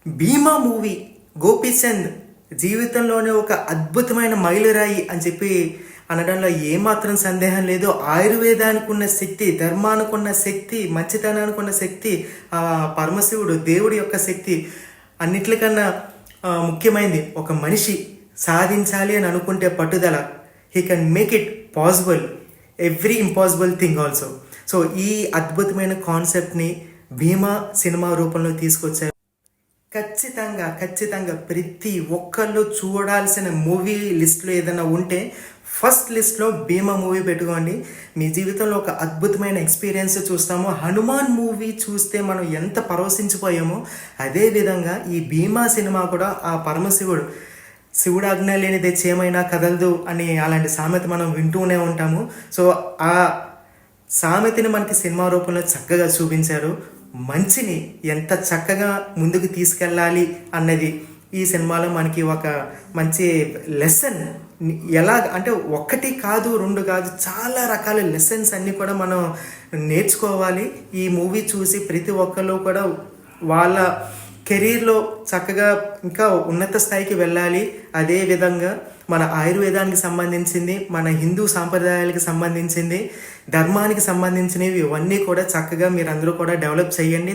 భీమా movie Gopichand జీవితంలోనే ఒక అద్భుతమైన మైలురాయి అని చెప్పి అనడంలో ఏమాత్రం సందేహం లేదు. ఆయుర్వేదానికి ఉన్న శక్తి, ధర్మానికి ఉన్న శక్తి, మంచితనానికి ఉన్న శక్తి, పరమశివుడు దేవుడి యొక్క శక్తి అన్నిట్లకన్నా ముఖ్యమైనది. ఒక మనిషి సాధించాలి అని అనుకుంటే పట్టుదల, he can make it possible every impossible thing also. So ఈ అద్భుతమైన కాన్సెప్ట్ని భీమా సినిమా రూపంలో తీసుకొచ్చారు. ఖచ్చితంగా ప్రతి ఒక్కళ్ళు చూడాల్సిన మూవీ లిస్ట్లో ఏదైనా ఉంటే ఫస్ట్ లిస్ట్లో భీమా మూవీ పెట్టుకోండి. మీ జీవితంలో ఒక అద్భుతమైన ఎక్స్పీరియన్స్ చూస్తాము. హనుమాన్ మూవీ చూస్తే మనం ఎంత పరవశించిపోయామో అదేవిధంగా ఈ భీమా సినిమా కూడా ఆ పరమశివుడు, శివుడు ఆజ్ఞ లేనిదే చేమైనా కదలదు అని అలాంటి సామెత మనం వింటూనే ఉంటాము. సో ఆ సామెతని మనకి సినిమా రూపంలో చక్కగా చూపించారు. మంచిని ఎంత చక్కగా ముందుకు తీసుకెళ్ళాలి అన్నది ఈ సినిమాలో మనకి ఒక మంచి లెసన్. ఎలా అంటే ఒకటి కాదు, రెండు కాదు, చాలా రకాల లెసన్స్ అన్నీ కూడా మనం నేర్చుకోవాలి. ఈ మూవీ చూసి ప్రతి ఒక్కరు కూడా వాళ్ళ కెరీర్లో చక్కగా ఇంకా ఉన్నత స్థాయికి వెళ్ళాలి. అదేవిధంగా మన ఆయుర్వేదానికి సంబంధించింది, మన హిందూ సాంప్రదాయాలకు సంబంధించింది, ధర్మానికి సంబంధించినవి ఇవన్నీ కూడా చక్కగా మీరందరూ కూడా డెవలప్ చేయండి.